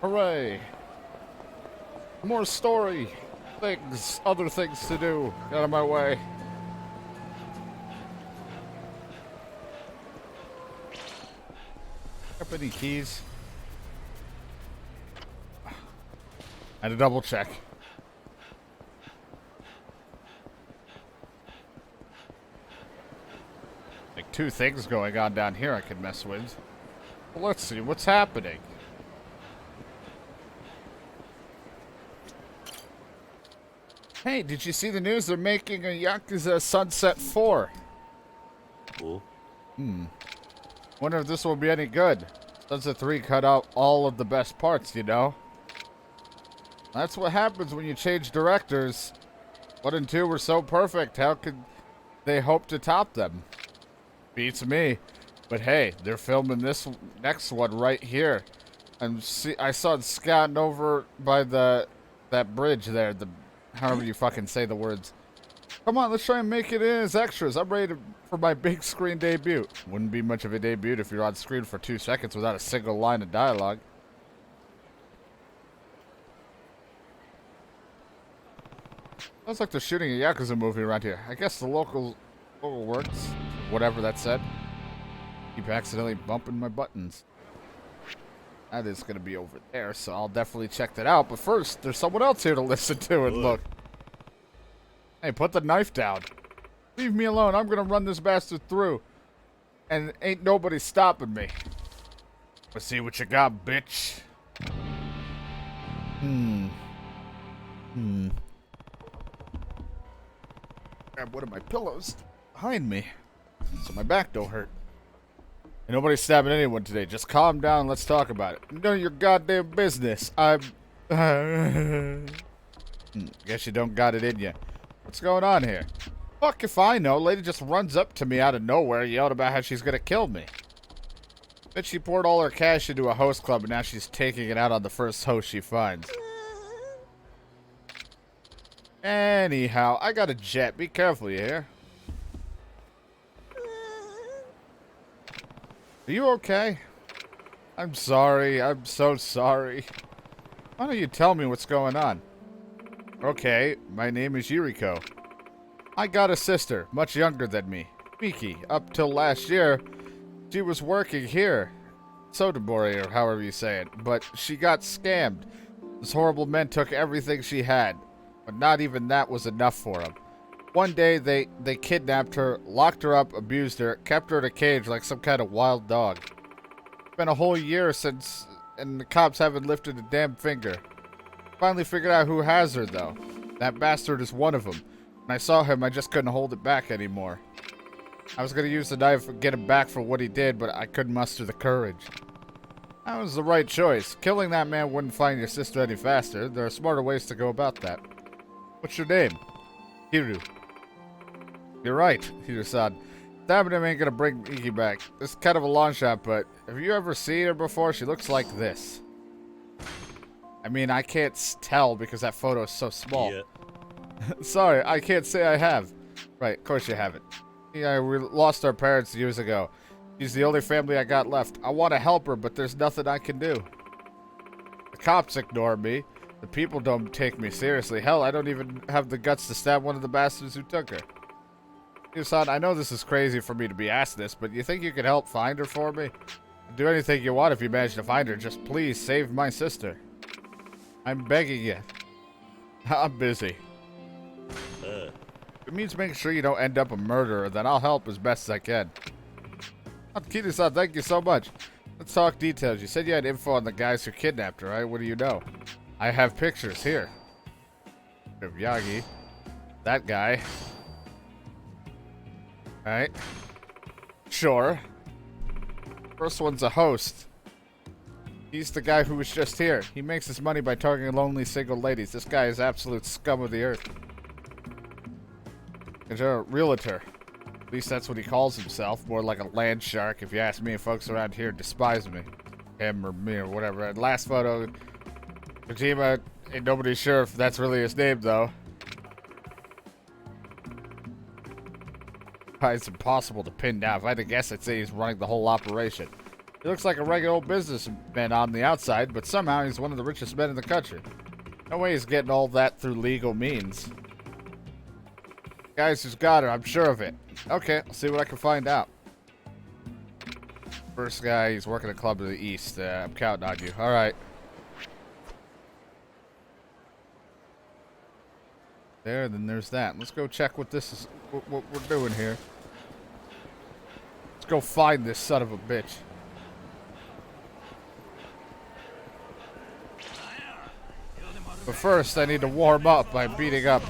Hooray! More story! Things, other things to do. Get out of my way. Up any keys? And a double check. Like two things going on down here I could mess with. Well, let's see what's happening. Hey, did you see the news? They're making a Yakuza Sunset 4. Cool. Wonder if this will be any good. Sunset 3 cut out all of the best parts, you know? That's what happens when you change directors. 1 and 2 were so perfect. How could they hope to top them? Beats me. But hey, they're filming this next one right here. And see, I saw it scouting over by that bridge there. However you fucking say the words. Come on, let's try and make it in as extras. I'm ready for my big screen debut. Wouldn't be much of a debut if you're on screen for 2 seconds without a single line of dialogue. Sounds like they're shooting a Yakuza movie around here. I guess the local works. Whatever that said. Keep accidentally bumping my buttons. That is going to be over there, so I'll definitely check that out. But first, there's someone else here to listen to and look. Hey, put the knife down. Leave me alone. I'm going to run this bastard through. And ain't nobody stopping me. Let's see what you got, bitch. Grab one of my pillows behind me so my back don't hurt. And nobody's stabbing anyone today. Just calm down and let's talk about it. None of your goddamn business. Guess you don't got it in you. What's going on here? Fuck if I know. Lady just runs up to me out of nowhere, yelled about how she's gonna kill me. Then she poured all her cash into a host club and now she's taking it out on the first host she finds. Anyhow, I got a jet. Be careful, you hear? Are you okay? I'm sorry. I'm so sorry. Why don't you tell me what's going on? Okay, my name is Yuriko. I got a sister, much younger than me, Miki. Up till last year, she was working here. Sodabori, or however you say it. But she got scammed. Those horrible men took everything she had. But not even that was enough for them. One day, they kidnapped her, locked her up, abused her, kept her in a cage like some kind of wild dog. It's been a whole year since, and the cops haven't lifted a damn finger. Finally figured out who has her, though. That bastard is one of them. When I saw him, I just couldn't hold it back anymore. I was going to use the knife and get him back for what he did, but I couldn't muster the courage. That was the right choice. Killing that man wouldn't find your sister any faster. There are smarter ways to go about that. What's your name? Kiryu. You're right, Kiryu-san. Stabbing him ain't gonna bring Miki back. This is kind of a long shot, but have you ever seen her before? She looks like this. I mean, I can't tell because that photo is so small. Yeah. Sorry, I can't say I have. Right, of course you haven't. Yeah, we lost our parents years ago. She's the only family I got left. I want to help her, but there's nothing I can do. The cops ignore me. The people don't take me seriously. Hell, I don't even have the guts to stab one of the bastards who took her. Yusan, I know this is crazy for me to be asked this, but you think you could help find her for me? Do anything you want if you manage to find her. Just please save my sister. I'm begging you. I'm busy. It means making sure you don't end up a murderer, then I'll help as best as I can. Kiryu-san, thank you so much. Let's talk details. You said you had info on the guys who kidnapped her, right? What do you know? I have pictures here. Of Yagi. That guy. Alright. Sure. First one's a host. He's the guy who was just here. He makes his money by targeting lonely single ladies. This guy is absolute scum of the earth. He's a realtor. At least that's what he calls himself. More like a land shark, if you ask me. Folks around here despise me. Him or me or whatever. And last photo, Dojima, ain't nobody sure if that's really his name, though. It's impossible to pin down. If I had to guess, I'd say he's running the whole operation. He looks like a regular old businessman on the outside, but somehow he's one of the richest men in the country. No way he's getting all that through legal means. Guys who's got it, I'm sure of it. Okay, I'll see what I can find out. First guy, he's working a club to the east. I'm counting on you. Alright. There, then there's that. Let's go check what this is, what we're doing here. Let's go find this son of a bitch. But first, I need to warm up by beating up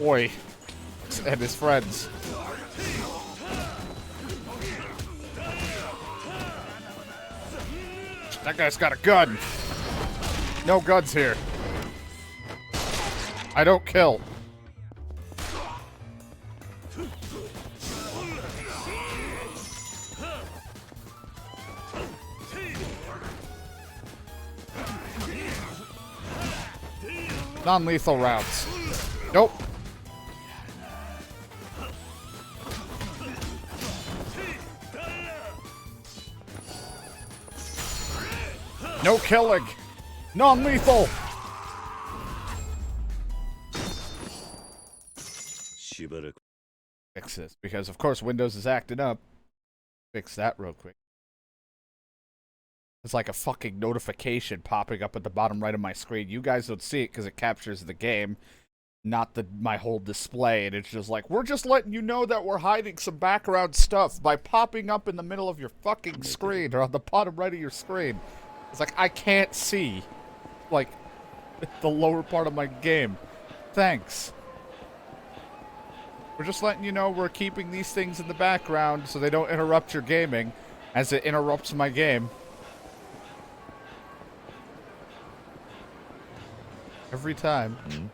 Oi and his friends. That guy's got a gun. No guns here. I don't kill. Non-lethal rounds. Nope. No killing. Non-lethal. Fix this, because of course Windows is acting up. Fix that real quick. It's like a fucking notification popping up at the bottom right of my screen. You guys don't see it because it captures the game, not my whole display. And it's just like, we're just letting you know that we're hiding some background stuff by popping up in the middle of your fucking screen or on the bottom right of your screen. It's like, I can't see, like, the lower part of my game. Thanks. We're just letting you know we're keeping these things in the background so they don't interrupt your gaming as it interrupts my game. Every time. Mm-hmm.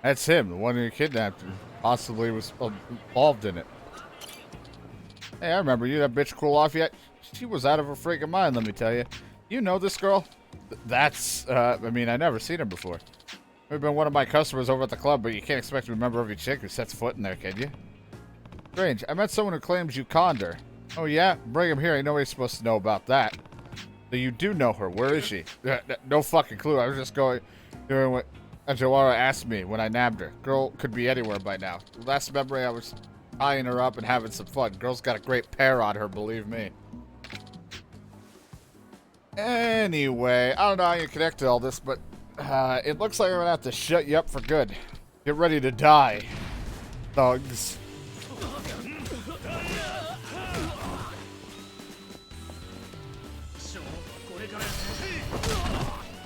That's him, the one who kidnapped her. Possibly was involved in it. Hey, I remember you. That bitch cool off yet? She was out of her freaking mind, let me tell you. You know this girl? That's, I mean, I never seen her before. We've been one of my customers over at the club, but you can't expect to remember every chick who sets foot in there, can you? Strange. I met someone who claims you conned her. Oh, yeah? Bring him here. Ain't nobody's supposed to know about that. So you do know her. Where is she? No fucking clue. I was just doing what Ajawara asked me when I nabbed her. Girl could be anywhere by now. Last memory, I was eyeing her up and having some fun. Girl's got a great pair on her, believe me. Anyway, I don't know how you connected all this, but it looks like I'm gonna have to shut you up for good. Get ready to die, thugs.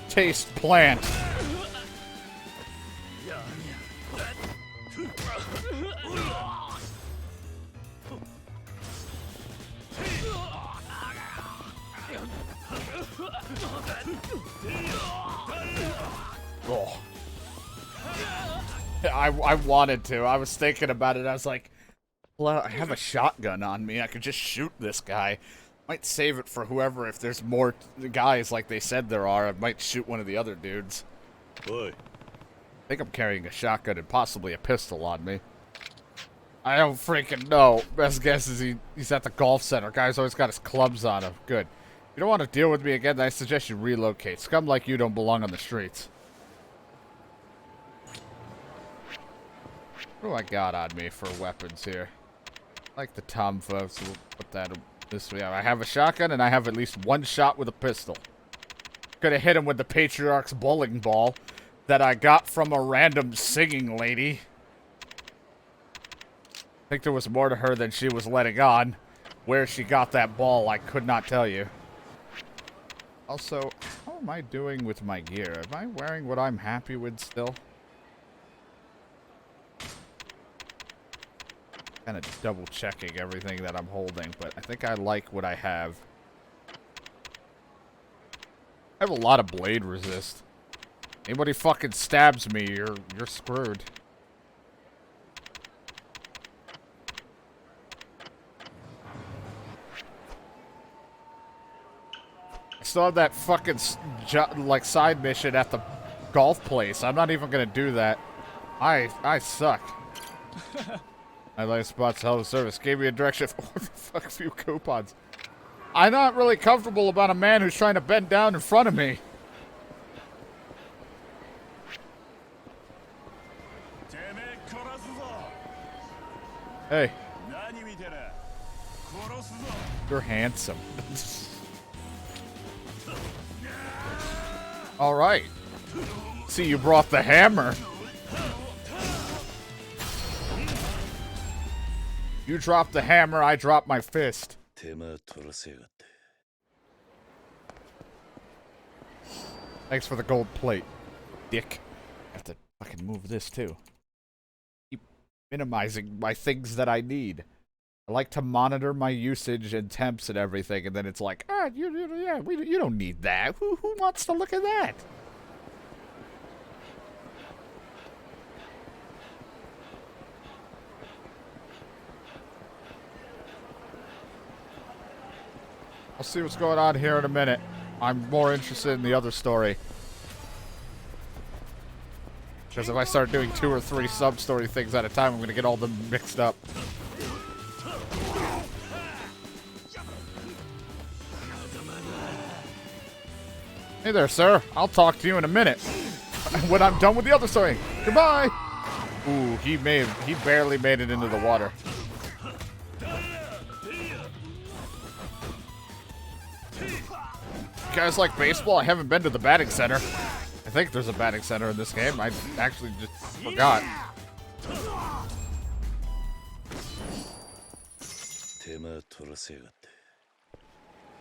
Taste plant. Oh. I wanted to. I was thinking about it. I was like, well, I have a shotgun on me. I could just shoot this guy. Might save it for whoever. If there's more guys like they said there are, I might shoot one of the other dudes. Boy. I think I'm carrying a shotgun and possibly a pistol on me. I don't freaking know. Best guess is he's at the golf center. Guy's always got his clubs on him. Good. If you don't want to deal with me again, then I suggest you relocate. Scum like you don't belong on the streets. What do I got on me for weapons here? I like the Tomfa, so we'll put that this way. I have a shotgun, and I have at least one shot with a pistol. Could have hit him with the Patriarch's bowling ball that I got from a random singing lady. I think there was more to her than she was letting on. Where she got that ball, I could not tell you. Also, how am I doing with my gear? Am I wearing what I'm happy with still? Kind of double checking everything that I'm holding, but I think I like what I have. I have a lot of blade resist. Anybody fucking stabs me, you're screwed. I still have that fucking like side mission at the golf place. I'm not even gonna do that. I suck. I like spots hell of service. Gave me a direction for what the fuck, a few coupons. I'm not really comfortable about a man who's trying to bend down in front of me. Hey. You're handsome. All right. See, you brought the hammer. You dropped the hammer, I dropped my fist. Thanks for the gold plate, dick. I have to fucking move this too. Keep minimizing my things that I need. I like to monitor my usage and temps and everything, and then it's like, you don't need that. Who wants to look at that? I'll see what's going on here in a minute. I'm more interested in the other story. Because if I start doing 2 or 3 sub-story things at a time, I'm going to get all them mixed up. Hey there, sir. I'll talk to you in a minute. When I'm done with the other story. Goodbye! Ooh, he barely made it into the water. You guys like baseball? I haven't been to the batting center. I think there's a batting center in this game. I actually just forgot.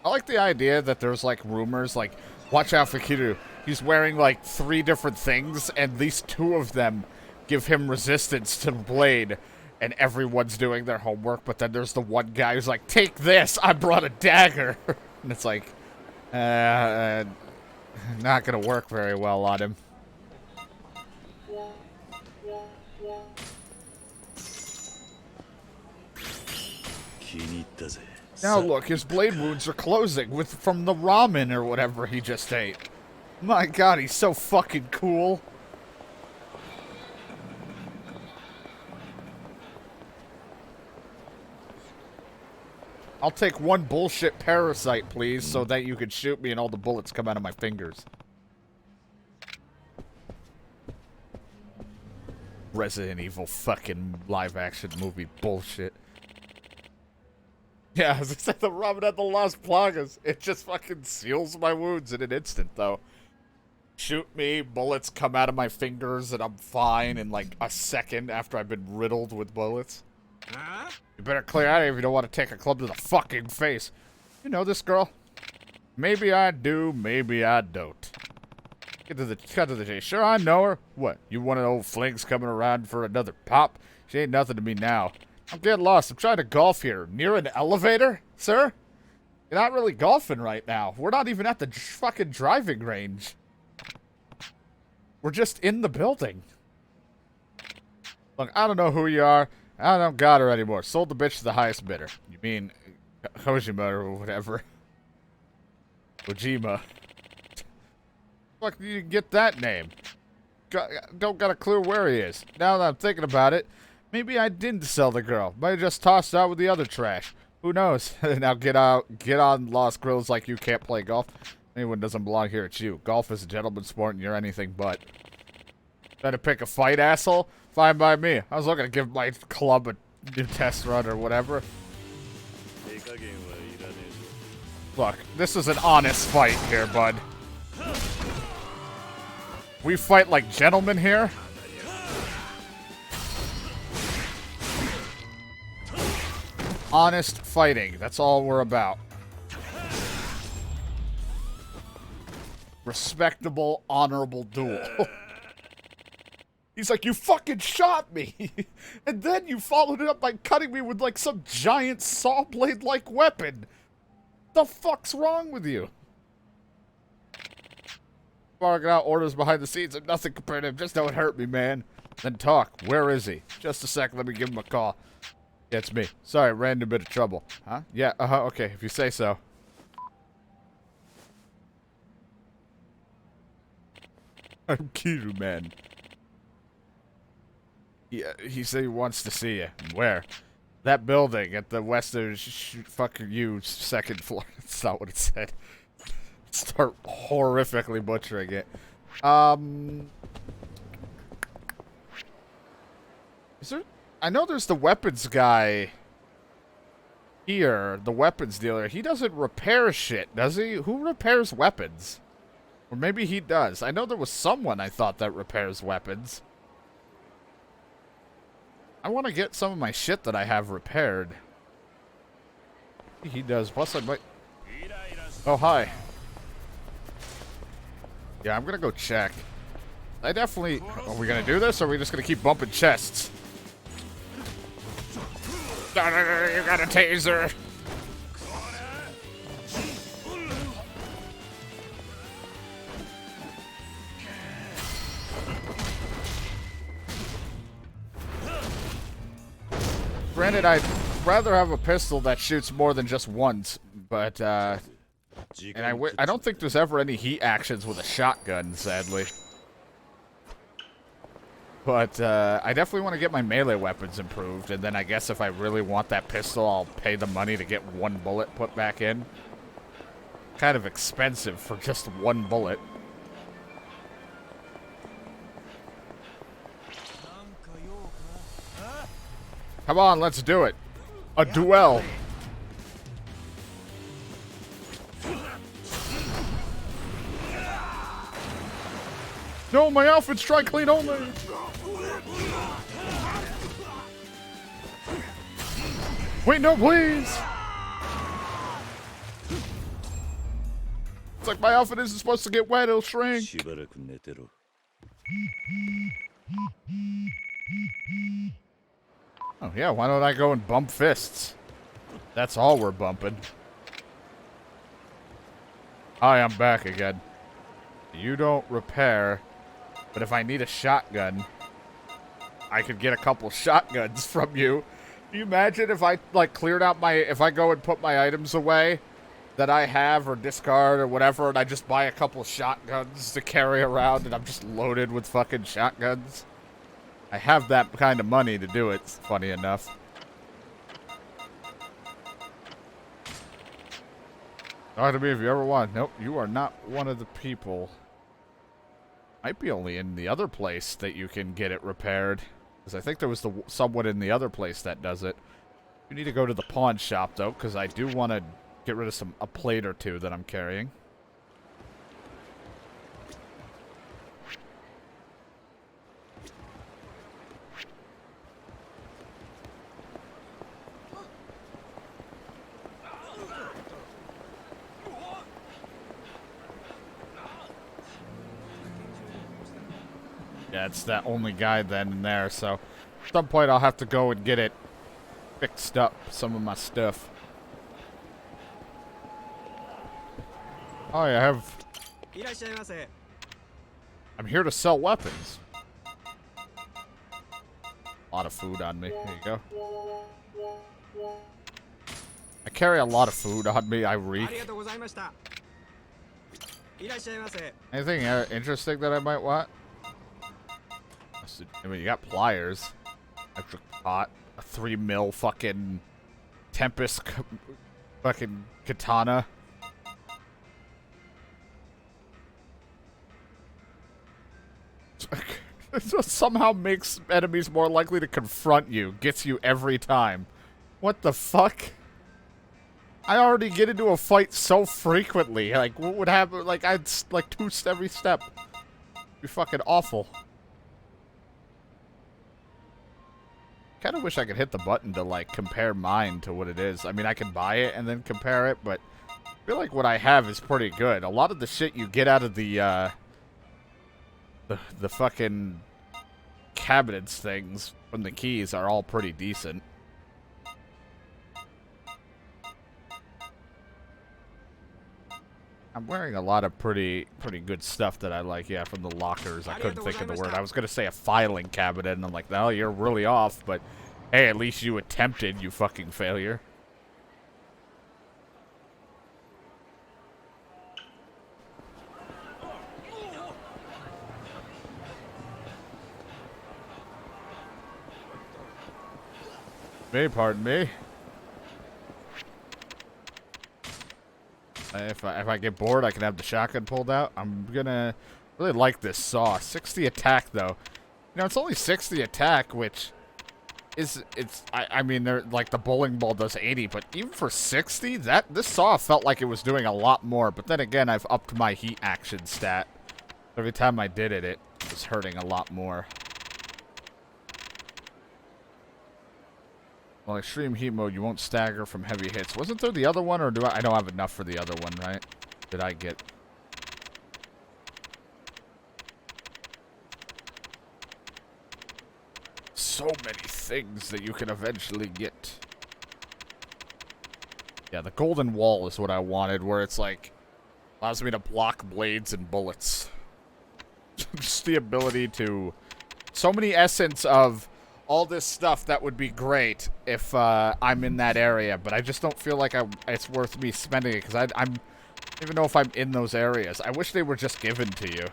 I like the idea that there's like rumors like, watch out for Kiryu. He's wearing like 3 different things, and at least 2 of them give him resistance to the blade, and everyone's doing their homework, but then there's the one guy who's like, take this, I brought a dagger. And it's like, not gonna work very well on him. Now look, his blade wounds are closing from the ramen or whatever he just ate. My god, he's so fucking cool. I'll take 1 bullshit parasite, please, so that you can shoot me and all the bullets come out of my fingers. Resident Evil fucking live-action movie bullshit. Yeah, as I said, the ramen at the Las Plagas. It just fucking seals my wounds in an instant, though. Shoot me, bullets come out of my fingers, and I'm fine in like a second after I've been riddled with bullets. You better clear out of here if you don't want to take a club to the fucking face. You know this girl? Maybe I do, maybe I don't. Cut to the chase. Sure, I know her. What, you one of the old flings coming around for another pop? She ain't nothing to me now. I'm getting lost. I'm trying to golf here. Near an elevator, sir? You're not really golfing right now. We're not even at the fucking driving range. We're just in the building. Look, I don't know who you are. I don't got her anymore. Sold the bitch to the highest bidder. You mean Kojima or whatever. Dojima. Fuck, you get that name? Don't got a clue where he is. Now that I'm thinking about it, maybe I didn't sell the girl. Might have just tossed out with the other trash. Who knows? Now get on Lost Grills like you can't play golf. Anyone doesn't belong here, it's you. Golf is a gentleman's sport and you're anything but. Trying to pick a fight, asshole? Fine by me. I was looking to give my club a new test run or whatever. Look, this is an honest fight here, bud. We fight like gentlemen here. Honest fighting. That's all we're about. Respectable, honorable duel. He's like, you fucking shot me! And then you followed it up by cutting me with, like, some giant saw blade-like weapon! The fuck's wrong with you? Barking out orders behind the scenes and nothing compared to him. Just know it hurt me, man. Then talk. Where is he? Just a sec, let me give him a call. Yeah, it's me. Sorry, ran into a bit of trouble. Huh? Yeah, okay, if you say so. I'm Kiryu, man. Yeah, he said he wants to see you. Where? That building at the western fucking you second floor. That's not what it said. Start horrifically butchering it. Is there? I know there's the weapons guy here, the weapons dealer. He doesn't repair shit, does he? Who repairs weapons? Or maybe he does. I know there was someone I thought that repairs weapons. I want to get some of my shit that I have repaired. He does. Plus, I might... Oh, hi. Yeah, I'm gonna go check. I definitely... Are we gonna do this, or are we just gonna keep bumping chests? You got a taser! Granted, I'd rather have a pistol that shoots more than just once, but, and I don't think there's ever any heat actions with a shotgun, sadly. But, I definitely want to get my melee weapons improved, and then I guess if I really want that pistol, I'll pay the money to get one bullet put back in. Kind of expensive for just one bullet. Come on, let's do it. A duel. No, my outfit's dry clean only. Wait, no, please. It's like my outfit isn't supposed to get wet, it'll shrink. Oh, yeah, why don't I go and bump fists? That's all we're bumping. Hi, I'm back again. You don't repair, but if I need a shotgun, I could get a couple shotguns from you. Can you imagine if I, like, cleared out my... If I go and put my items away that I have or discard or whatever, and I just buy a couple shotguns to carry around, and I'm just loaded with fucking shotguns? I have that kind of money to do it, funny enough. Talk to me if you ever want. Nope, you are not one of the people. Might be only in the other place that you can get it repaired. Because I think there was someone in the other place that does it. You need to go to the pawn shop, though, because I do want to get rid of a plate or two that I'm carrying. Yeah, it's that only guy then and there, so at some point I'll have to go and get it fixed up, some of my stuff. Oh, yeah, I have... I'm here to sell weapons. A lot of food on me. Here you go. I carry a lot of food on me. I reek. Anything interesting that I might want? I mean, you got pliers. Extra pot. A 3 mil fucking Tempest fucking katana. It just somehow makes enemies more likely to confront you. Gets you every time. What the fuck? I already get into a fight so frequently. Like, what would happen? Like, I'd, like, every step. It'd be fucking awful. Kind of wish I could hit the button to, like, compare mine to what it is. I mean, I can buy it and then compare it, but I feel like what I have is pretty good. A lot of the shit you get out of the fucking cabinets things from the keys are all pretty decent. I'm wearing a lot of pretty good stuff that I like, yeah, from the lockers. I couldn't think of the word. I was going to say a filing cabinet, and I'm like, no, you're really off, but hey, at least you attempted, you fucking failure. Pardon me. If I get bored, I can have the shotgun pulled out. I'm gonna really like this saw. 60 attack, though. You know, it's only 60 attack, which is, I mean, they're like the bowling ball does 80, but even for 60, this saw felt like it was doing a lot more. But then again, I've upped my heat action stat. Every time I did it, it was hurting a lot more. Well, extreme heat mode, you won't stagger from heavy hits. Wasn't there the other one, or do I don't have enough for the other one, right? Did I get... So many things that you can eventually get. Yeah, the golden wall is what I wanted, where it's like, allows me to block blades and bullets. Just the ability to... So many essence of... all this stuff that would be great if I'm in that area, but I just don't feel like it's worth me spending it, because I don't even know if I'm in those areas. I wish they were just given to you.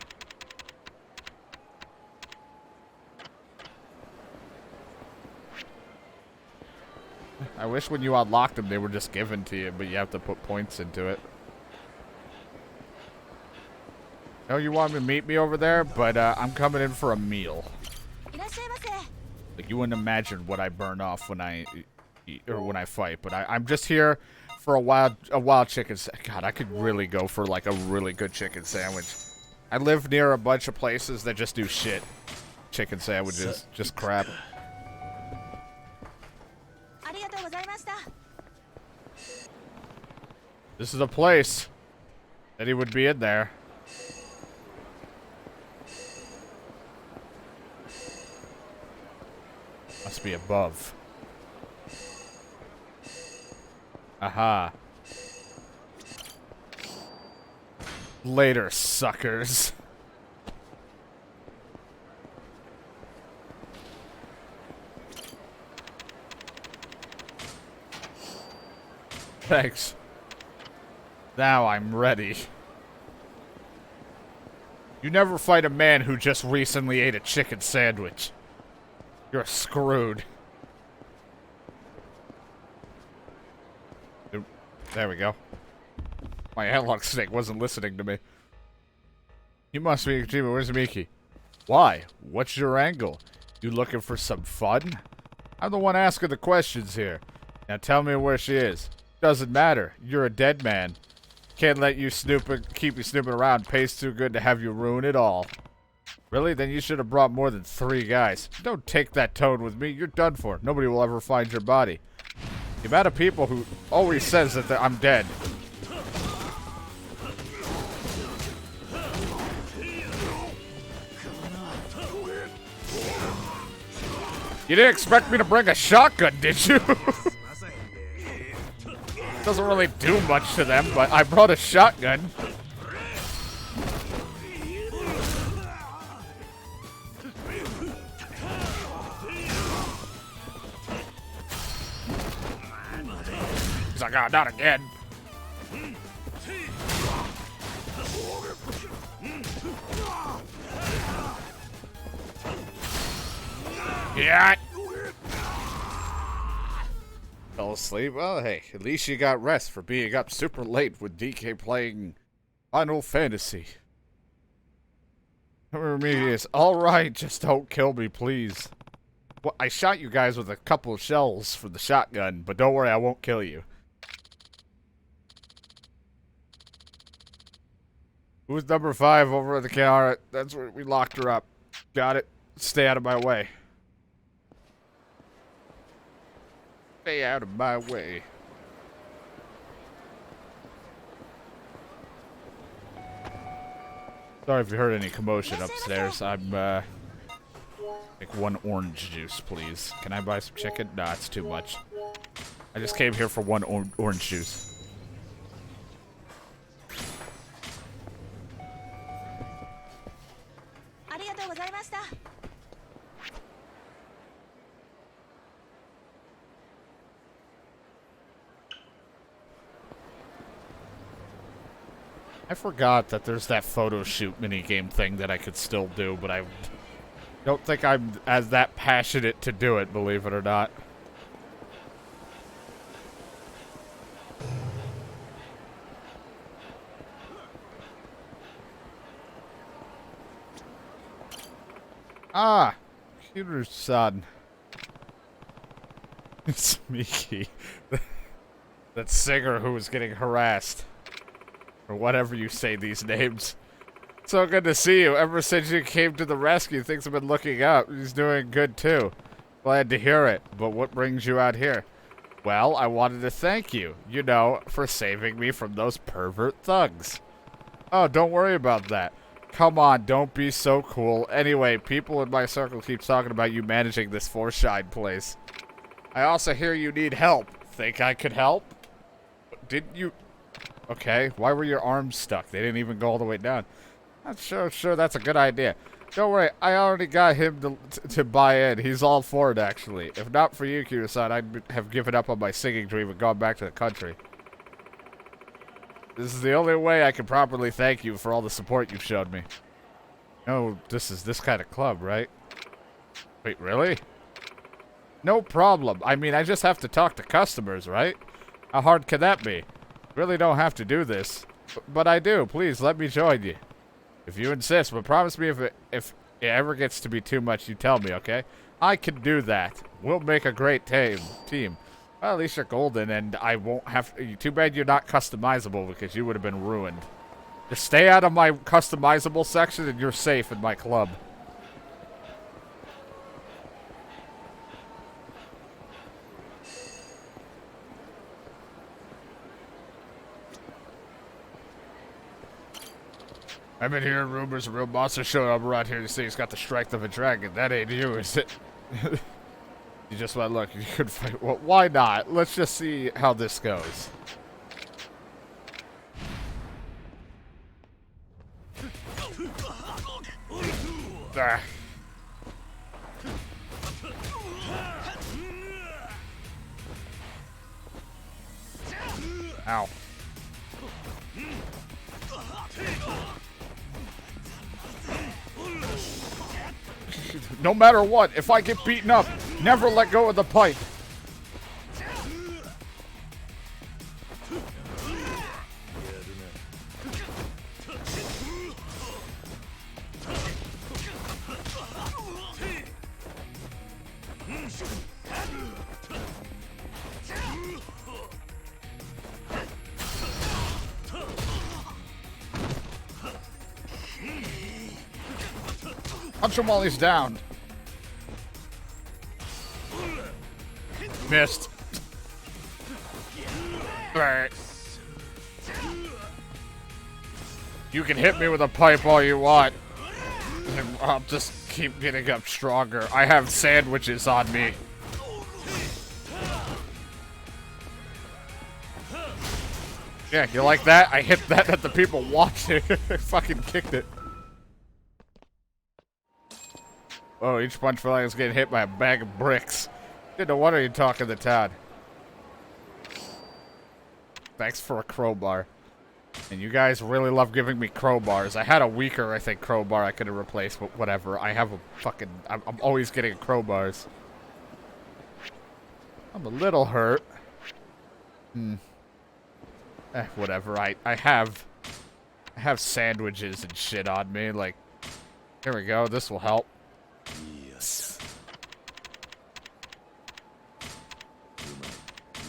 I wish when you unlocked them, they were just given to you, but you have to put points into it. I know you want to meet me over there, but I'm coming in for a meal. Like, you wouldn't imagine what I burn off when I eat, or when I fight, but I'm just here for a wild chicken. God, I could really go for like a really good chicken sandwich. I live near a bunch of places that just do shit. Chicken sandwiches, just crap. This is a place that he would be in there. Must be above. Aha. Later, suckers. Thanks. Now I'm ready. You never fight a man who just recently ate a chicken sandwich. You're screwed. There we go. My analog stick wasn't listening to me. You must be Kojima. Where's Miki? Why? What's your angle? You looking for some fun? I'm the one asking the questions here. Now tell me where she is. Doesn't matter. You're a dead man. Can't let you keep you snooping around. Pays too good to have you ruin it all. Really? Then you should have brought more than 3 guys. Don't take that tone with me. You're done for. Nobody will ever find your body. The amount of people who always says that I'm dead. You didn't expect me to bring a shotgun, did you? Doesn't really do much to them, but I brought a shotgun. He's like, oh, not again. Yeah. Fell asleep? Well, hey, at least you got rest for being up super late with DK playing Final Fantasy. Remedius, alright, just don't kill me, please. Well, I shot you guys with a couple of shells for the shotgun, but don't worry, I won't kill you. Who's number 5 over at the counter? That's where we locked her up. Got it. Stay out of my way. Stay out of my way. Sorry if you heard any commotion upstairs. I'm, like 1 orange juice, please. Can I buy some chicken? Nah, it's too much. I just came here for 1 orange juice. I forgot that there's that photo shoot minigame thing that I could still do, but I don't think I'm as that passionate to do it, believe it or not. Ah, Kiryu-san. It's Miki. That singer who was getting harassed. Or whatever you say these names. So good to see you. Ever since you came to the rescue, things have been looking up. He's doing good too. Glad to hear it. But what brings you out here? Well, I wanted to thank you, you know, for saving me from those pervert thugs. Oh, don't worry about that. Come on, don't be so cool. Anyway, people in my circle keep talking about you managing this Foreshine place. I also hear you need help. Think I could help? Didn't you... Okay, why were your arms stuck? They didn't even go all the way down. Not sure that's a good idea. Don't worry, I already got him to buy in. He's all for it, actually. If not for you, Kiryu-san, I'd have given up on my singing dream and gone back to the country. This is the only way I can properly thank you for all the support you've showed me. No, this is this kind of club, right? Wait, really? No problem. I mean, I just have to talk to customers, right? How hard can that be? Really don't have to do this. But I do. Please, let me join you. If you insist, but promise me if it ever gets to be too much, you tell me, okay? I can do that. We'll make a great team. Well, at least you're golden, and I won't have... Too bad you're not customizable, because you would have been ruined. Just stay out of my customizable section, and you're safe in my club. I've been hearing rumors of real monsters showing up around here to say he's got the strength of a dragon. That ain't you, is it? You just went, look, you could fight. Well, why not? Let's just see how this goes. Ah. Ow. No matter what, if I get beaten up, never let go of the pipe. Punch him while he's down. Missed. Alright. You can hit me with a pipe all you want. And I'll just keep getting up stronger. I have sandwiches on me. Yeah, you like that? I hit that at the people watching. I fucking kicked it. Oh, each punch felt like I was getting hit by a bag of bricks. No wonder you're talking to Todd. Thanks for a crowbar. And you guys really love giving me crowbars. I had a weaker, I think, crowbar I could have replaced, but whatever. I have a fucking... I'm always getting crowbars. I'm a little hurt. Whatever. I have sandwiches and shit on me. Like, here we go. This will help. Yes.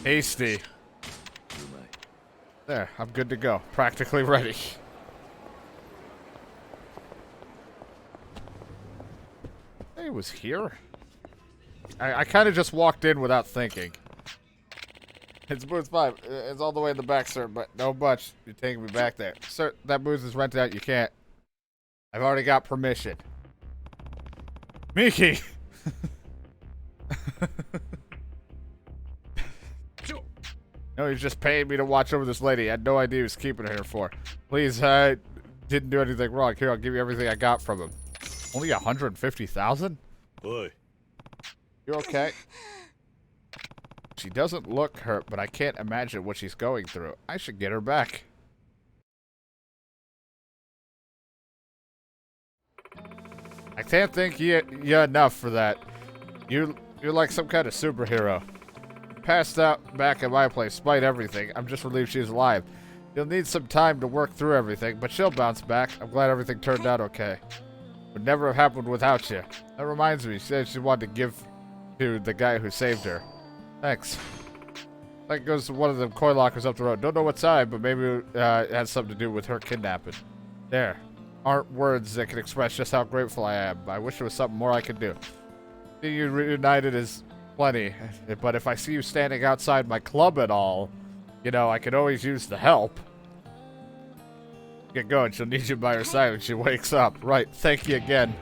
Tasty. There, I'm good to go. Practically ready. Hey, it was here? I kind of just walked in without thinking. It's booth 5. It's all the way in the back, sir, but no much. You're taking me back there. Sir, that booth is rented out. You can't. I've already got permission. Miki! No, he's just paying me to watch over this lady. I had no idea he was keeping her here for. Please, I didn't do anything wrong. Here, I'll give you everything I got from him. Only 150,000? Boy. You okay? She doesn't look hurt, but I can't imagine what she's going through. I should get her back. I can't thank you enough for that. You're like some kind of superhero. Passed out back at my place, despite everything. I'm just relieved she's alive. You'll need some time to work through everything, but she'll bounce back. I'm glad everything turned out okay. Would never have happened without you. That reminds me, she said she wanted to give to the guy who saved her. Thanks. That goes to one of the coin lockers up the road. Don't know what side, but maybe it has something to do with her kidnapping. There. Aren't words that can express just how grateful I am. I wish there was something more I could do. Seeing you reunited is plenty, but if I see you standing outside my club at all, you know, I could always use the help. Get going. She'll need you by her side when she wakes up. Right. Thank you again.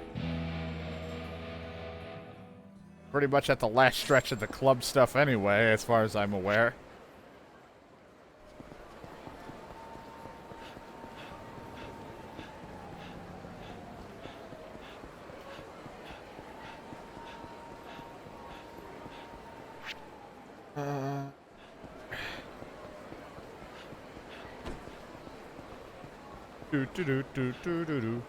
Pretty much at the last stretch of the club stuff anyway, as far as I'm aware. Do do do do do do do.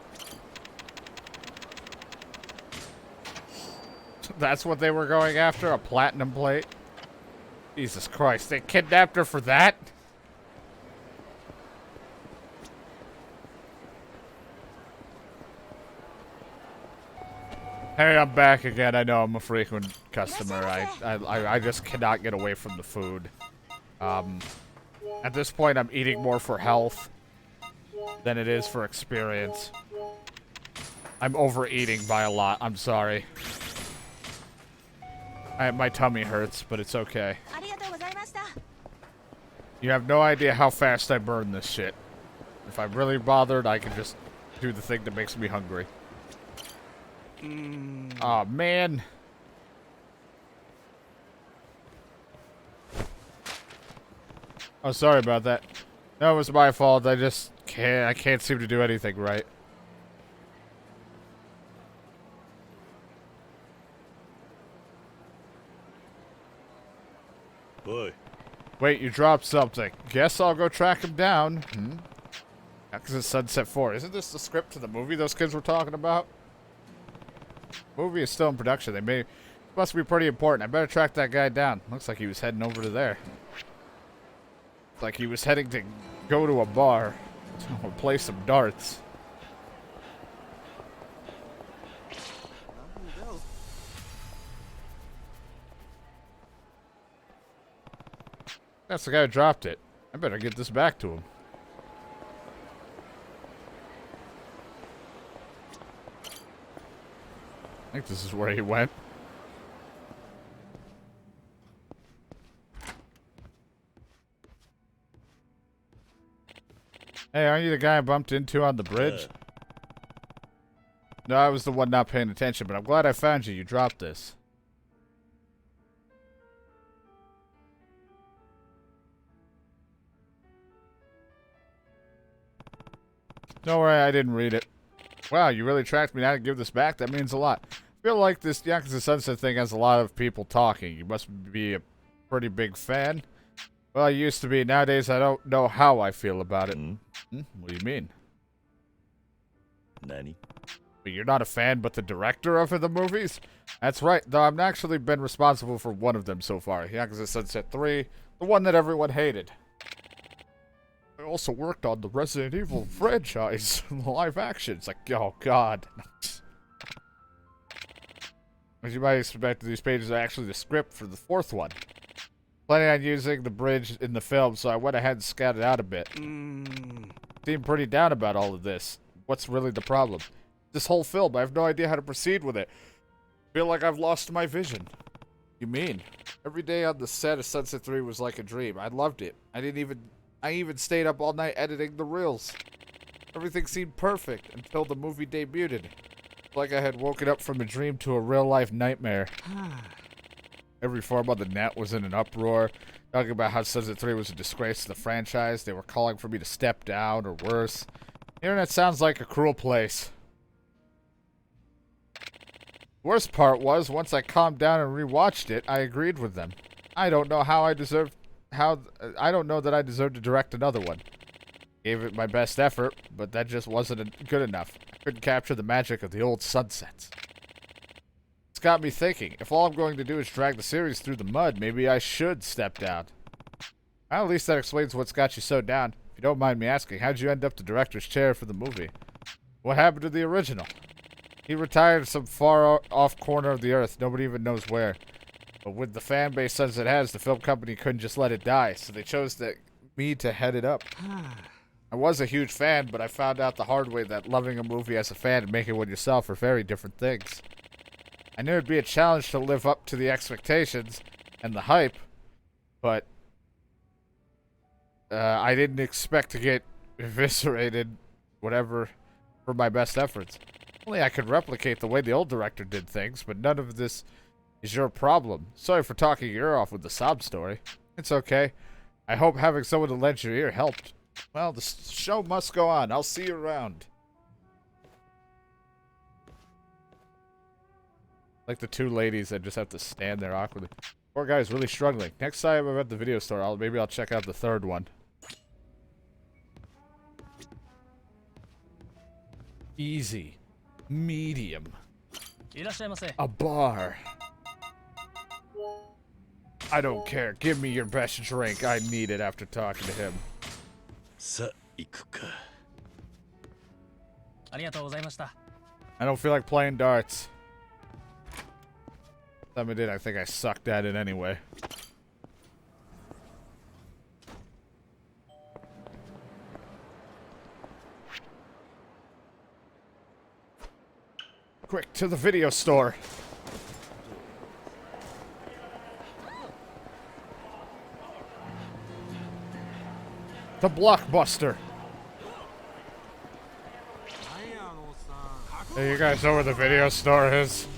That's what they were going after? A platinum plate? Jesus Christ, they kidnapped her for that? Hey, I'm back again. I know I'm a frequent customer. I just cannot get away from the food. At this point, I'm eating more for health than it is for experience. I'm overeating by a lot. I'm sorry. My tummy hurts, but it's okay. You have no idea how fast I burn this shit. If I'm really bothered, I can just do the thing that makes me hungry. Aw, man. Oh, sorry about that. No, it was my fault. I can't seem to do anything right. Boy. Wait, you dropped something. Guess I'll go track him down. Yakuza Sunset 4. Isn't this the script to the movie those kids were talking about? Movie is still in production. Must be pretty important. I better track that guy down. Looks like he was heading over to there. Like he was heading to go to a bar or play some darts. That's the guy who dropped it. I better get this back to him. I think this is where he went. Hey, aren't you the guy I bumped into on the bridge? No, I was the one not paying attention, but I'm glad I found you. You dropped this. Don't worry, I didn't read it. Wow, you really tracked me down to give this back? That means a lot. I feel like this Yakuza Sunset thing has a lot of people talking. You must be a pretty big fan. Well, I used to be. Nowadays, I don't know how I feel about it. What do you mean? Nani? But you're not a fan, but the director of the movies? That's right, though I've actually been responsible for one of them so far. Yakuza Sunset 3, the one that everyone hated. I also worked on the Resident Evil franchise, live action. It's like, oh god. As you might expect, these pages are actually the script for the fourth one. Planning on using the bridge in the film, so I went ahead and scattered out a bit. Seem pretty down about all of this. What's really the problem? This whole film, I have no idea how to proceed with it. Feel like I've lost my vision. You mean? Every day on the set of Sunset 3 was like a dream. I loved it. I even stayed up all night editing the reels. Everything seemed perfect until the movie debuted. Like I had woken up from a dream to a real-life nightmare. Every forum on the net was in an uproar, talking about how Sunset 3 was a disgrace to the franchise. They were calling for me to step down, or worse. The internet sounds like a cruel place. The worst part was, once I calmed down and rewatched it, I agreed with them. I don't know that I deserve to direct another one. Gave it my best effort, but that just wasn't good enough. I couldn't capture the magic of the old Sunsets. It's got me thinking, if all I'm going to do is drag the series through the mud, maybe I should step down. Well, at least that explains what's got you so down. If you don't mind me asking, how'd you end up the director's chair for the movie? What happened to the original? He retired some far off corner of the earth. Nobody even knows where. But with the fan base as it has, the film company couldn't just let it die, so they chose me to head it up. I was a huge fan, but I found out the hard way that loving a movie as a fan and making one yourself are very different things. I knew it'd be a challenge to live up to the expectations and the hype, but I didn't expect to get eviscerated, whatever, for my best efforts. Only I could replicate the way the old director did things, but none of this is your problem. Sorry for talking your ear off with the sob story. It's okay. I hope having someone to lend your ear helped. Well, the show must go on. I'll see you around. Like the two ladies that just have to stand there awkwardly. Poor guy's really struggling. Next time I'm at the video store, maybe I'll check out the third one. Easy. Medium. A bar. I don't care. Give me your best drink. I need it after talking to him. I don't feel like playing darts. I did. I think I sucked at it anyway. Quick, to the video store. The Blockbuster. Hey, you guys know where the video store is?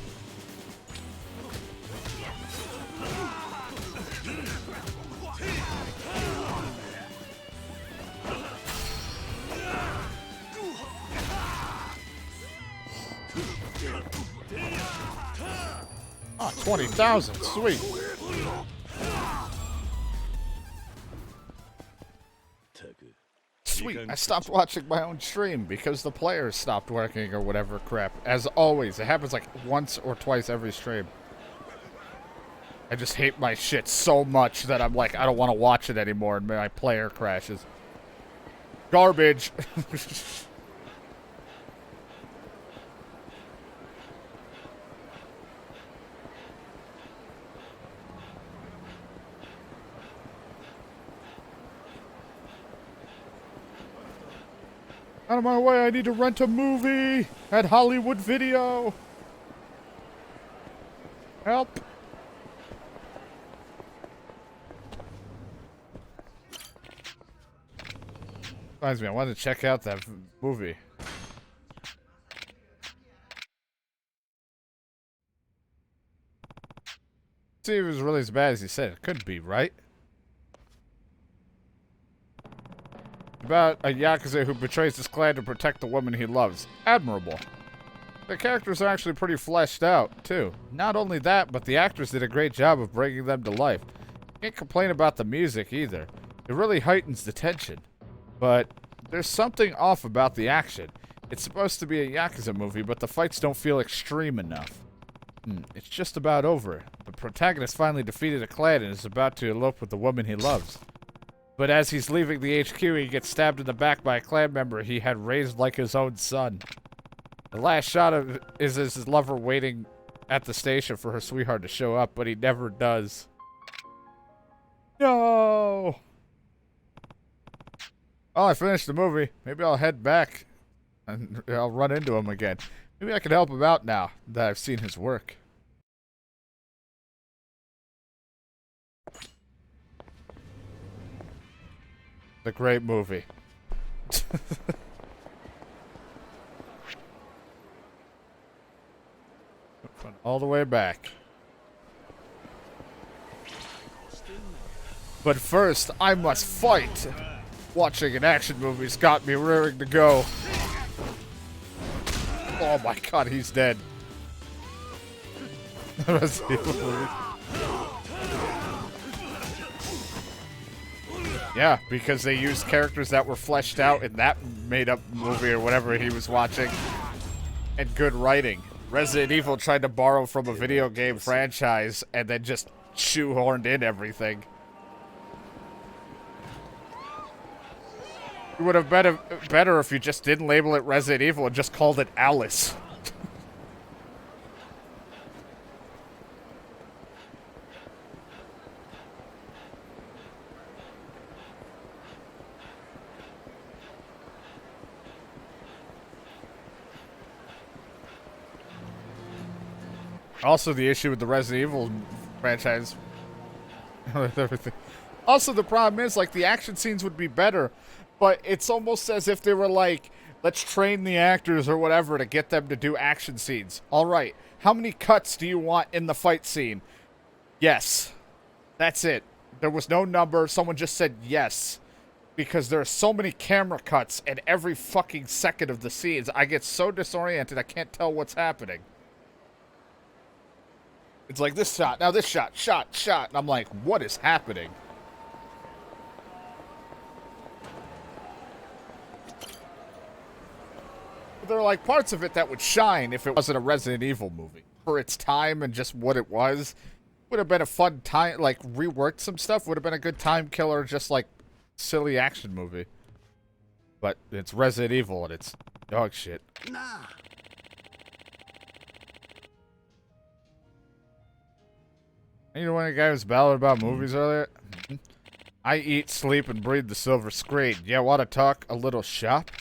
Oh, 20,000. Sweet. Sweet. I stopped watching my own stream because the players stopped working or whatever crap. As always, it happens like once or twice every stream. I just hate my shit so much that I'm like, I don't want to watch it anymore and my player crashes. Garbage. Out of my way, I need to rent a movie at Hollywood Video. Help. Reminds me, I wanted to check out that movie. See if it was really as bad as he said. It could be, right? About a Yakuza who betrays his clan to protect the woman he loves. Admirable. The characters are actually pretty fleshed out, too. Not only that, but the actors did a great job of bringing them to life. Can't complain about the music, either. It really heightens the tension. But there's something off about the action. It's supposed to be a Yakuza movie, but the fights don't feel extreme enough. It's just about over. The protagonist finally defeated a clan and is about to elope with the woman he loves. But as he's leaving the HQ, he gets stabbed in the back by a clan member he had raised like his own son. The last shot of it is his lover waiting at the station for her sweetheart to show up, but he never does. No! Oh, I finished the movie. Maybe I'll head back and I'll run into him again. Maybe I can help him out now that I've seen his work. A great movie. All the way back. But first, I must fight. Watching an action movie's got me rearing to go. Oh my god, he's dead. Yeah, because they used characters that were fleshed out in that made-up movie or whatever he was watching. And good writing. Resident Evil tried to borrow from a video game franchise and then just shoehorned in everything. It would have been better if you just didn't label it Resident Evil and just called it Alice. Also, the issue with the Resident Evil franchise. With everything. Also, the problem is, like, the action scenes would be better, but it's almost as if they were like, let's train the actors or whatever to get them to do action scenes. All right, how many cuts do you want in the fight scene? Yes. That's it. There was no number. Someone just said yes. Because there are so many camera cuts in every fucking second of the scenes. I get so disoriented, I can't tell what's happening. It's like this shot, now this shot, shot. And I'm like, what is happening? There are like parts of it that would shine if it wasn't a Resident Evil movie. For its time and just what it was. Would have been a fun time, like, reworked some stuff. Would have been a good time killer, just like silly action movie. But it's Resident Evil and it's dog shit. Nah. You know when a guy was babbling about movies earlier? I eat, sleep, and breathe the silver screen. Yeah, want to talk a little shop?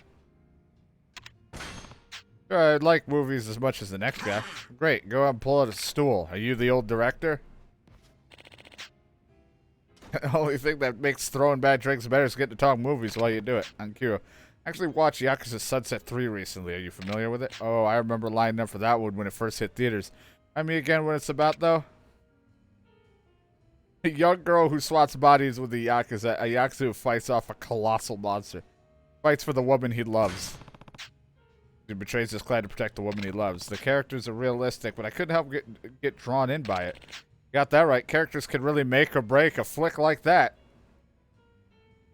I like movies as much as the next guy. Great, go out and pull out a stool. Are you the old director? The only thing that makes throwing bad drinks better is getting to talk movies while you do it. I'm Kiryu. I actually watched Yakuza Sunset 3 recently. Are you familiar with it? Oh, I remember lining up for that one when it first hit theaters. I mean, again, what it's about, though? A young girl who swaps bodies with a Yakuza who fights off a colossal monster. Fights for the woman he loves. He betrays his clan to protect the woman he loves. The characters are realistic, but I couldn't help get drawn in by it. Got that right. Characters can really make or break a flick like that.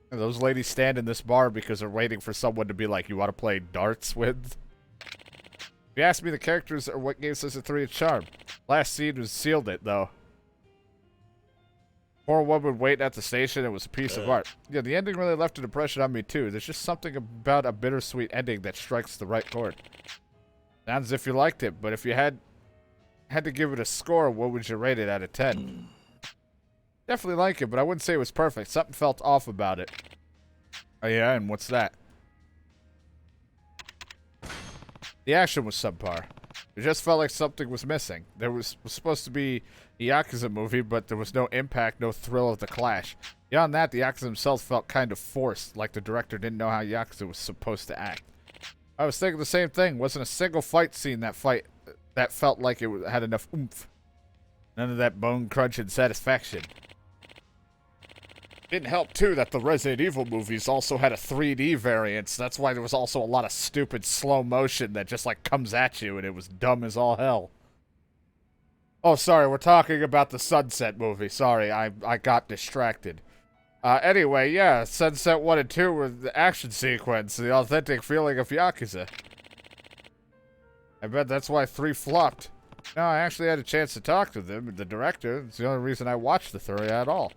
And those ladies stand in this bar because they're waiting for someone to be like, you want to play darts with? If you ask me, the characters are what gave Sunset 3 its charm. Last scene was sealed it, though. Poor woman waiting at the station. It was a piece of art. Yeah, the ending really left an impression on me, too. There's just something about a bittersweet ending that strikes the right chord. Sounds as if you liked it, but if you had to give it a score, what would you rate it out of 10? Definitely like it, but I wouldn't say it was perfect. Something felt off about it. Oh yeah, and what's that? The action was subpar. It just felt like something was missing. There was supposed to be a Yakuza movie, but there was no impact, no thrill of the clash. Beyond that, the Yakuza themselves felt kind of forced, like the director didn't know how Yakuza was supposed to act. I was thinking the same thing. Wasn't a single fight scene that felt like it had enough oomph. None of that bone-crunching satisfaction. Didn't help, too, that the Resident Evil movies also had a 3D variant. That's why there was also a lot of stupid slow motion that just, like, comes at you, and it was dumb as all hell. Oh, sorry, we're talking about the Sunset movie. Sorry, I got distracted. Anyway, yeah, Sunset 1 and 2 were the action sequence, the authentic feeling of Yakuza. I bet that's why 3 flopped. No, I actually had a chance to talk to them, the director. It's the only reason I watched the 3 at all.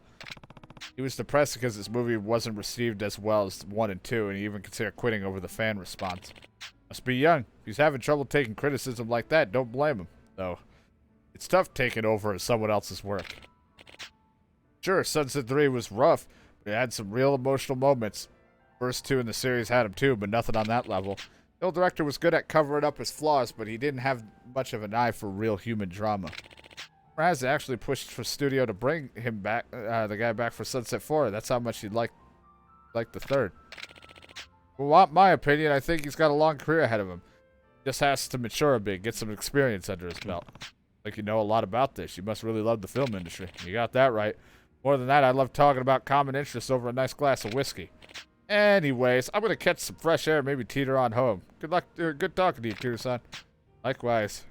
He was depressed because this movie wasn't received as well as 1 and 2, and he even considered quitting over the fan response. Must be young. If he's having trouble taking criticism like that, don't blame him, though. It's tough taking over someone else's work. Sure, Sunset 3 was rough, but it had some real emotional moments. First 2 in the series had them too, but nothing on that level. The old director was good at covering up his flaws, but he didn't have much of an eye for real human drama. Raz actually pushed for studio to bring him back, the guy back for Sunset 4. That's how much he liked the 3rd. Well, my opinion, I think he's got a long career ahead of him. Just has to mature a bit, get some experience under his belt. Like you know a lot about this. You must really love the film industry. You got that right. More than that, I love talking about common interests over a nice glass of whiskey. Anyways, I'm gonna catch some fresh air, maybe teeter on home. Good luck. Good talking to you, Kiryu-san. Likewise.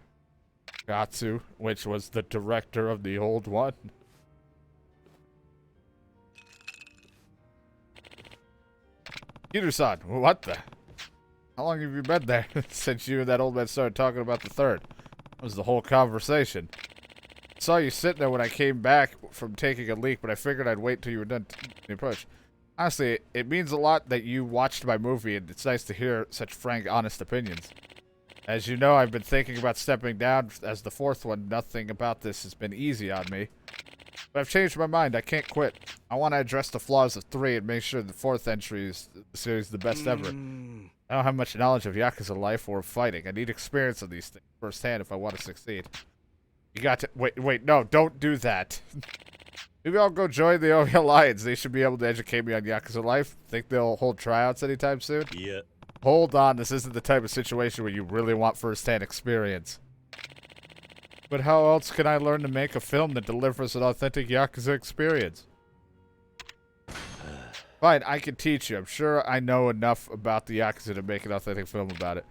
Gatsu, which was the director of the old one. Kiryu-san, what the? How long have you been there since you and that old man started talking about the 3rd? That was the whole conversation. I saw you sitting there when I came back from taking a leak, but I figured I'd wait till you were done the approach. Honestly, it means a lot that you watched my movie, and it's nice to hear such frank, honest opinions. As you know, I've been thinking about stepping down as the 4th one. Nothing about this has been easy on me. But I've changed my mind. I can't quit. I want to address the flaws of 3 and make sure the 4th entry is the series the best ever. I don't have much knowledge of Yakuza life or fighting. I need experience of these things firsthand if I want to succeed. You got to wait, no, don't do that. Maybe I'll go join the Omi Alliance. They should be able to educate me on Yakuza life. Think they'll hold tryouts anytime soon? Yeah. Hold on, this isn't the type of situation where you really want first-hand experience. But how else can I learn to make a film that delivers an authentic Yakuza experience? Fine, I can teach you. I'm sure I know enough about the Yakuza to make an authentic film about it.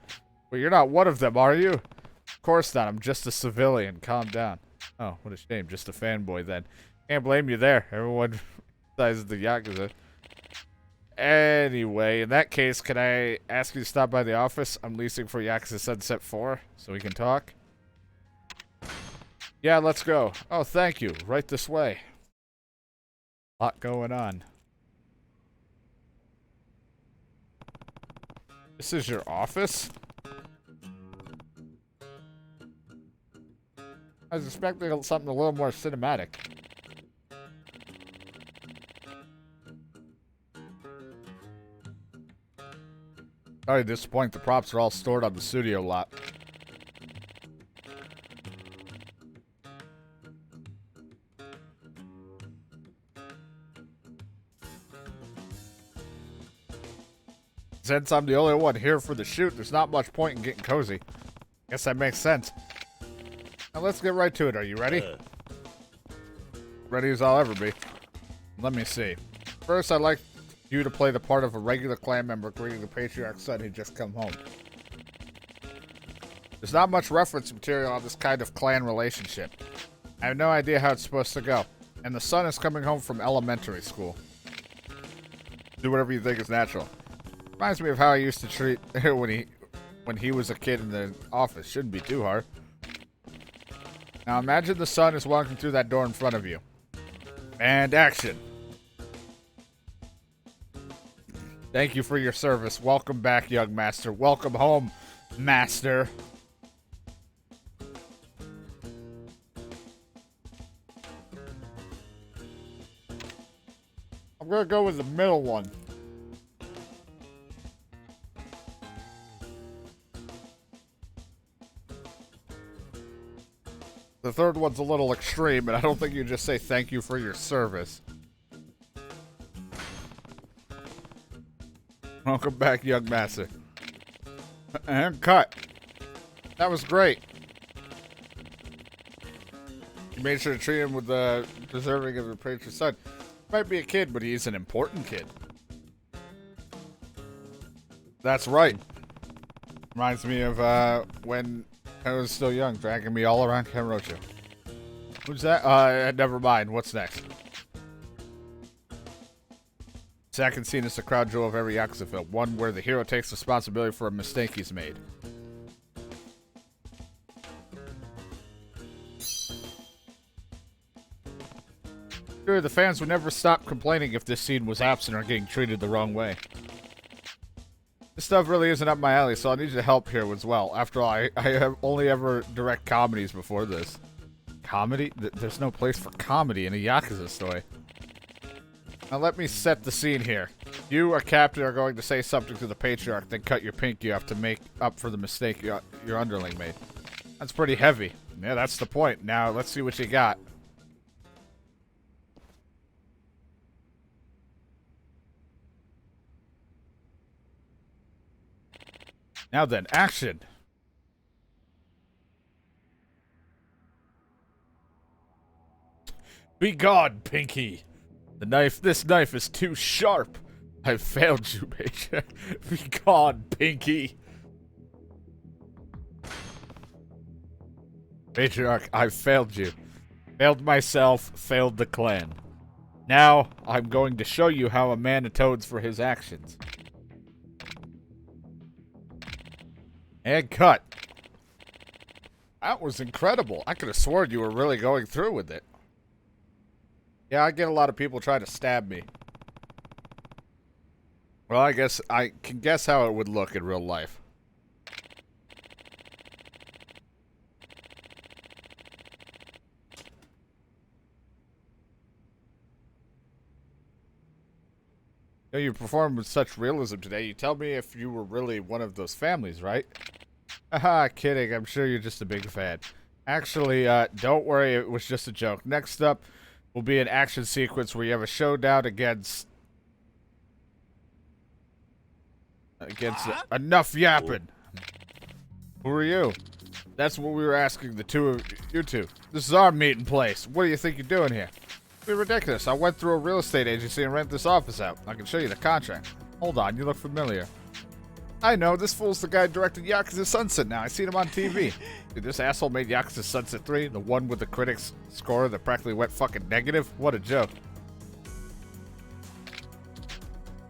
But you're not one of them, are you? Of course not. I'm just a civilian. Calm down. Oh, what a shame. Just a fanboy then. Can't blame you there. Everyone sizes the Yakuza. Anyway, in that case, can I ask you to stop by the office? I'm leasing for Yakuza Sunset 4, so we can talk. Yeah, let's go. Oh, thank you. Right this way. Lot going on. This is your office? I was expecting something a little more cinematic. Sorry to disappoint, the props are all stored on the studio lot. Since I'm the only one here for the shoot, there's not much point in getting cozy. Guess that makes sense. Now let's get right to it. Are you ready? Ready as I'll ever be. Let me see. First, I'd like you to play the part of a regular clan member greeting the patriarch's son who just come home. There's not much reference material on this kind of clan relationship. I have no idea how it's supposed to go. And the son is coming home from elementary school. Do whatever you think is natural. Reminds me of how I used to treat when he was a kid in the office. Shouldn't be too hard. Now imagine the son is walking through that door in front of you. And action. Thank you for your service. Welcome back, young master. Welcome home, master. I'm gonna go with the middle one. The third one's a little extreme, and I don't think you just say thank you for your service. Welcome back, young master. And cut. That was great. You made sure to treat him with the deserving of a preacher's son. Might be a kid, but he's an important kid. That's right. Reminds me of when I was still young, dragging me all around Kamurocho. Who's that? Never mind. What's next? Second scene is the crowd jewel of every Yakuza film. One where the hero takes responsibility for a mistake he's made. Sure, the fans would never stop complaining if this scene was absent or getting treated the wrong way. This stuff really isn't up my alley, so I'll need your help here as well. After all, I have only ever direct comedies before this. Comedy? There's no place for comedy in a Yakuza story. Now let me set the scene here. You, a captain, are going to say something to the patriarch, then cut your pinky off to make up for the mistake your underling made. That's pretty heavy. Yeah, that's the point. Now, let's see what you got. Now then, action! Be gone, Pinky! This knife is too sharp! I've failed you, Major. Be gone, Pinky! Patriarch, I've failed you. Failed myself, failed the clan. Now, I'm going to show you how a man atones for his actions. And cut. That was incredible. I could have sworn you were really going through with it. Yeah, I get a lot of people trying to stab me. Well, I guess I can guess how it would look in real life. You performed with such realism today. You tell me if you were really one of those families, right? Haha, kidding. I'm sure you're just a big fan. Actually, don't worry, it was just a joke. Next up will be an action sequence where you have a showdown against enough yapping. Who are you? That's what we were asking the two of you two. This is our meeting place. What do you think you're doing here? It'd be ridiculous. I went through a real estate agency and rented this office out. I can show you the contract. Hold on, you look familiar. I know, this fool's the guy who directed Yakuza Sunset now. I seen him on TV. Dude, this asshole made Yakuza Sunset 3, the one with the critics' score that practically went fucking negative. What a joke.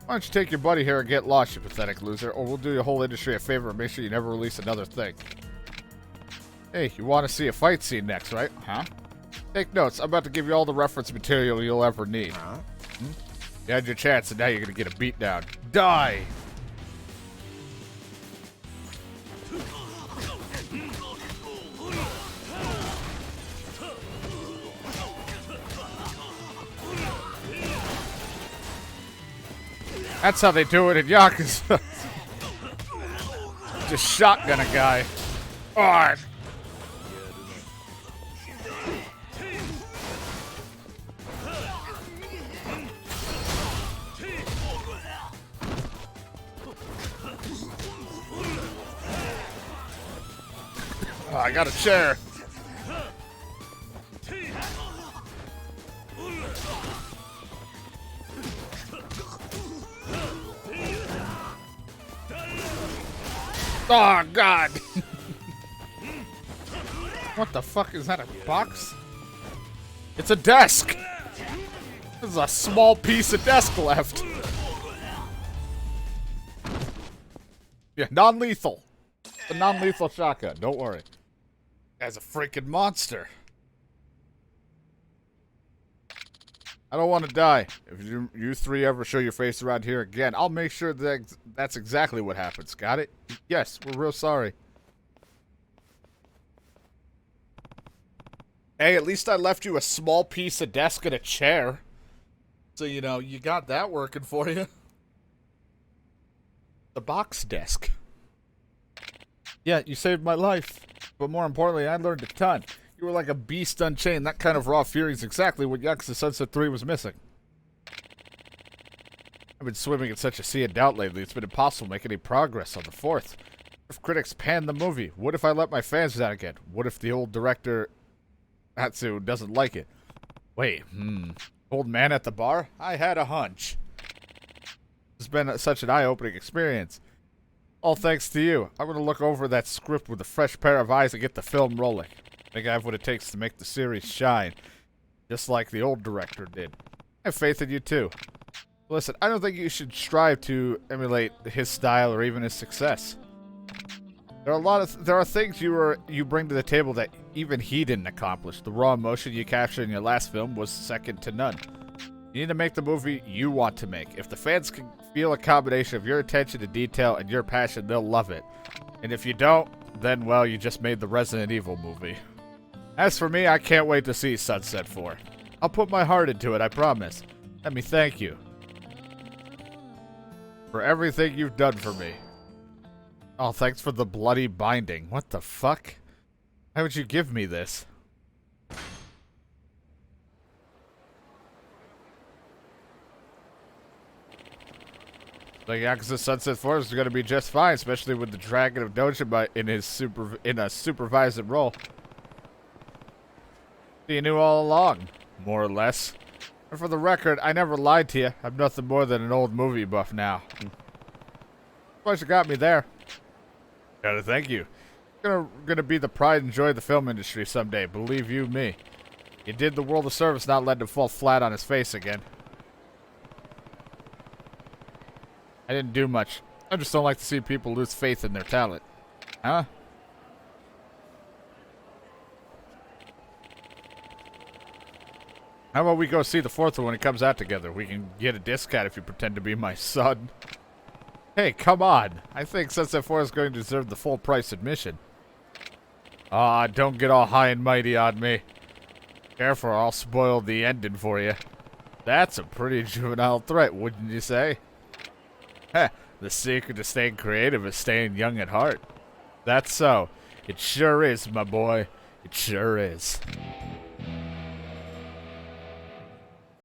Why don't you take your buddy here and get lost, you pathetic loser, or we'll do your whole industry a favor and make sure you never release another thing. Hey, you want to see a fight scene next, right? Huh? Take notes. I'm about to give you all the reference material you'll ever need. Huh? You had your chance, and now you're going to get a beat down. Die! That's how they do it in Yakuza. Just shotgun a guy. Oh. Oh, I got a chair. Oh, God. What the fuck? Is that a box? It's a desk. There's a small piece of desk left. Yeah, non-lethal. A non-lethal shotgun. Don't worry. Guy's a freaking monster. I don't want to die. If you three ever show your face around here again, I'll make sure that that's exactly what happens. Got it? Yes, we're real sorry. Hey, at least I left you a small piece of desk and a chair. So, you know, you got that working for you. The box desk. Yeah, you saved my life. But more importantly, I learned a ton. You were like a beast unchained. That kind of raw fury is exactly what Yakuza Sunset 3 was missing. I've been swimming in such a sea of doubt lately, it's been impossible to make any progress on the fourth. If critics pan the movie, what if I let my fans down again? What if the old director, Hatsu, doesn't like it? Wait, old man at the bar? I had a hunch. It's been such an eye-opening experience. All thanks to you. I'm going to look over that script with a fresh pair of eyes and get the film rolling. I think I have what it takes to make the series shine. Just like the old director did. I have faith in you too. Listen, I don't think you should strive to emulate his style or even his success. There are things you bring to the table that even he didn't accomplish. The raw emotion you captured in your last film was second to none. You need to make the movie you want to make. If the fans can feel a combination of your attention to detail and your passion, they'll love it. And if you don't, then, well, you just made the Resident Evil movie. As for me, I can't wait to see Sunset 4. I'll put my heart into it, I promise. Let me thank you for everything you've done for me. Oh, thanks for the bloody binding. What the fuck? Why would you give me this? Like Yakuza Sunset 4 is going to be just fine, especially with the Dragon of Dojima in a supervising role. You knew all along, more or less. And for the record, I never lied to you. I'm nothing more than an old movie buff now. Plus, you got me there. Gotta thank you. Gonna be the pride and joy of the film industry someday. Believe you me. You did the world a service, not letting him fall flat on his face again. I didn't do much. I just don't like to see people lose faith in their talent. Huh? How about we go see the fourth one when it comes out together? We can get a discount if you pretend to be my son. Hey, come on. I think Sunset 4 is going to deserve the full price admission. Ah, don't get all high and mighty on me. Careful or I'll spoil the ending for you. That's a pretty juvenile threat, wouldn't you say? Heh, the secret to staying creative is staying young at heart. That's so. It sure is, my boy. It sure is.